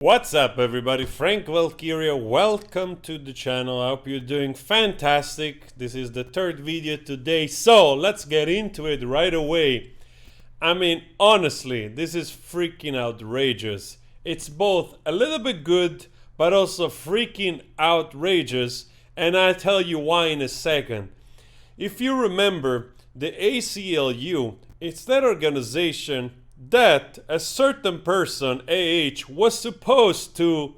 What's up, everybody? Frank Valkyria, welcome to the channel. I hope you're doing fantastic. This is the third video today, so let's get into it right away. I mean, honestly, this is freaking outrageous. It's both a little bit good, but also freaking outrageous, and I'll tell you why in a second. If you remember, the ACLU, it's that organization that a certain person, AH, was supposed to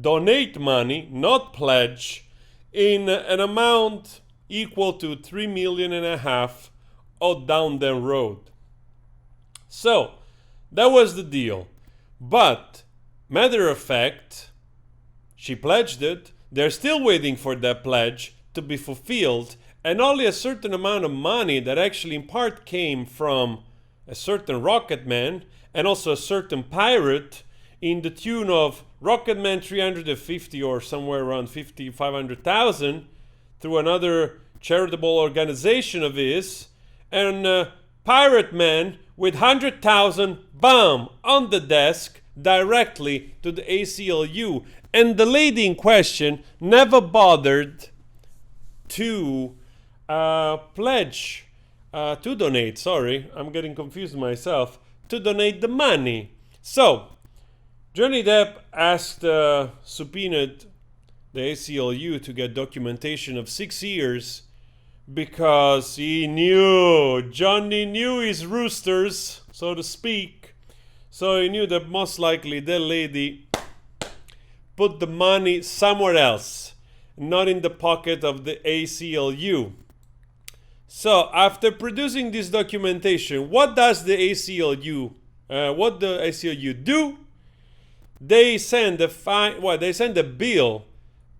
donate money, not pledge, in an amount equal to 3.5 million out down the road. So, that was the deal. But, matter of fact, she pledged it. They're still waiting for that pledge to be fulfilled, and only a certain amount of money that actually in part came from a certain Rocketman and also a certain pirate in the tune of Rocketman 350 or somewhere around 500,000 through another charitable organization of his, and Pirate Man with 100,000, bam, on the desk directly to the ACLU. And the lady in question never bothered to pledge, to donate, sorry, I'm getting confused myself, to donate the money. So, Johnny Depp asked, subpoenaed the ACLU to get documentation of 6 years because Johnny knew his roosters, so to speak. So he knew that most likely the lady put the money somewhere else, not in the pocket of the ACLU. So, after producing this documentation, what does the ACLU do? They send a bill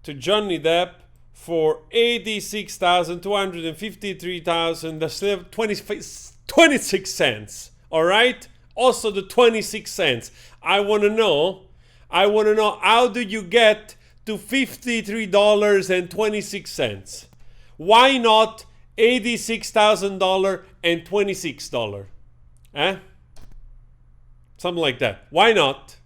to Johnny Depp for $86,253,26 all right? Also the 26 cents. I want to know how do you get to $53.26? Why not $86,000 and $26? Something like that. Why not?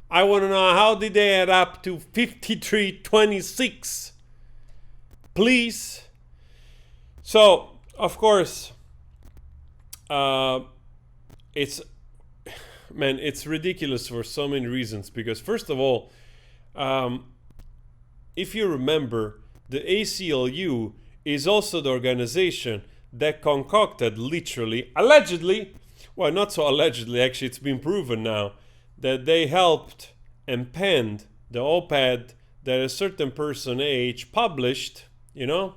I want to know how did they add up to 53.26? Please. So, of course, it's ridiculous for so many reasons. Because first of all, if you remember, the ACLU is also the organization that concocted, literally, allegedly, well, not so allegedly, actually, it's been proven now, that they helped and penned the op-ed that a certain person, AH, published, on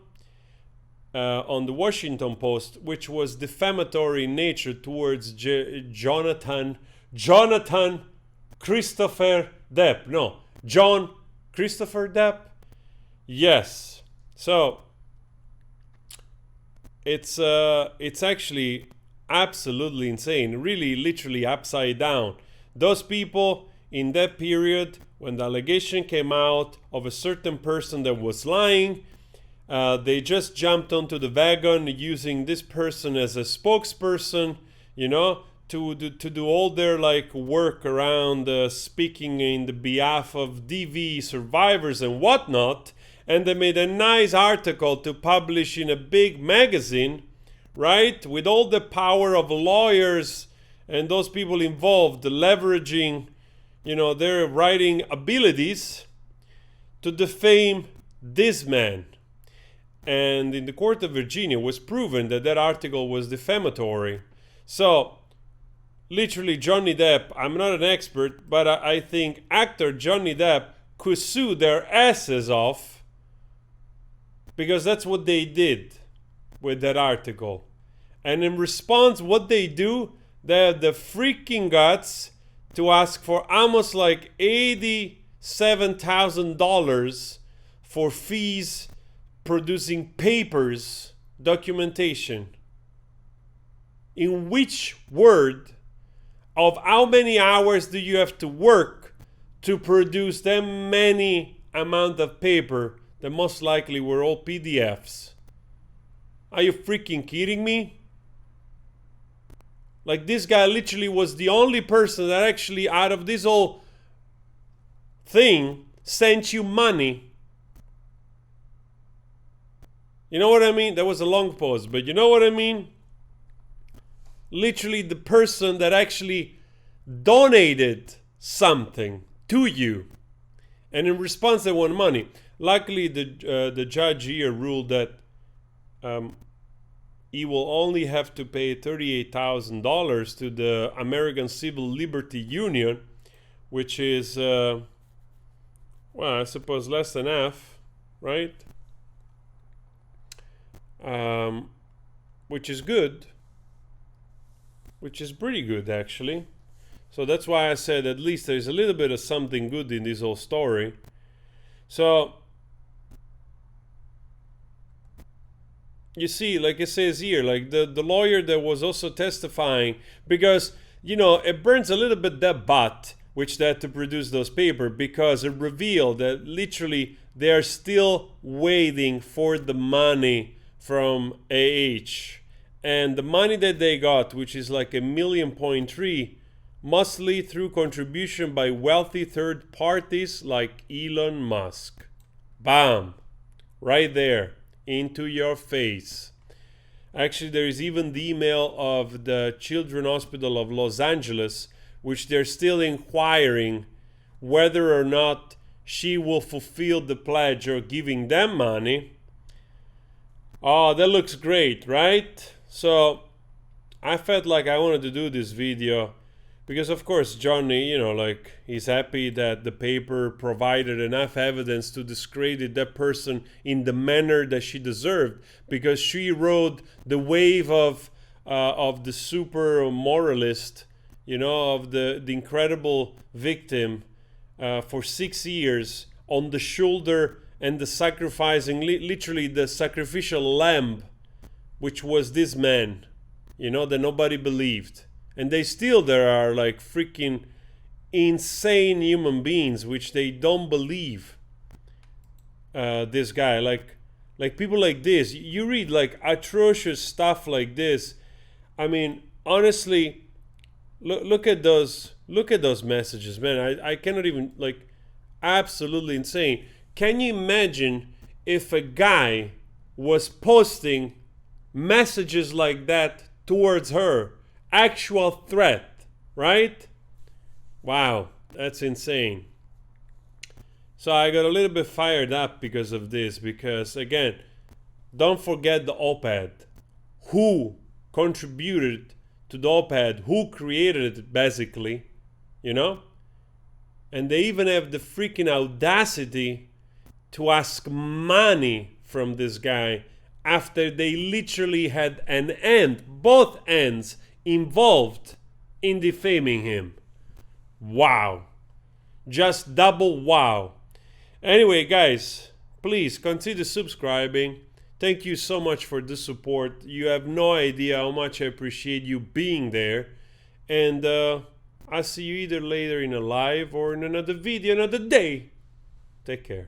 the Washington Post, which was defamatory in nature towards Jonathan Christopher Depp. No, John Christopher Depp? Yes. So, it's actually absolutely insane, really literally upside down. Those people in that period, when the allegation came out of a certain person that was lying, they just jumped onto the wagon using this person as a spokesperson, to do all their work around speaking in the behalf of DV survivors and whatnot. And they made a nice article to publish in a big magazine, right? With all the power of lawyers and those people involved leveraging, their writing abilities to defame this man. And in the court of Virginia was proven that that article was defamatory. So, literally Johnny Depp, I'm not an expert, but I think actor Johnny Depp could sue their asses off, because that's what they did with that article. And in response, what they do, they have the freaking guts to ask for almost like $87,000 for fees producing papers, documentation. In which word of how many hours do you have to work to produce that many amount of paper that most likely were all PDFs? Are you freaking kidding me? Like, this guy literally was the only person that actually, out of this whole thing sent you money. You know what I mean? That was a long pause, but you know what I mean? Literally the person that actually donated something to you, and in response they want money. Luckily the judge here ruled that he will only have to pay $38,000 to the American Civil Liberty Union, which is well, I suppose less than half, right? Which is good, which is pretty good actually. So that's why I said at least there's a little bit of something good in this whole story. So you see, like it says here, like the lawyer that was also testifying, because you know it burns a little bit that butt which they had to produce those papers, because it revealed that literally they are still waiting for the money from AH, and the money that they got, which is like $1.3 million, mostly through contribution by wealthy third parties like Elon Musk. Bam, right there into your face. Actually, there is even the email of the Children's Hospital of Los Angeles, which they're still inquiring whether or not she will fulfill the pledge of giving them money. Oh, that looks great, right? So I felt like I wanted to do this video because, of course, Johnny, you know, like, he's happy that the paper provided enough evidence to discredit that person in the manner that she deserved, because she rode the wave of the super moralist, you know, of the incredible victim for 6 years on the shoulder, and the sacrificing, literally the sacrificial lamb, which was this man, you know, that nobody believed. And there are like freaking insane human beings which they don't believe this guy. Like people like this, you read like atrocious stuff like this. I mean, honestly, look at those messages, man. I cannot even, like, absolutely insane. Can you imagine if a guy was posting messages like that towards her? Actual threat, right? Wow, that's insane. So I got a little bit fired up because of this, because again, don't forget the op-ed. Who contributed to the op-ed? Who created it, basically, you know? And they even have the freaking audacity to ask money from this guy after they literally had an end, both ends, involved in defaming him. Wow. Just double wow. Anyway, guys, please consider subscribing. Thank you so much for the support. You have no idea how much I appreciate you being there. And I'll see you either later in a live or in another video another day. Take care.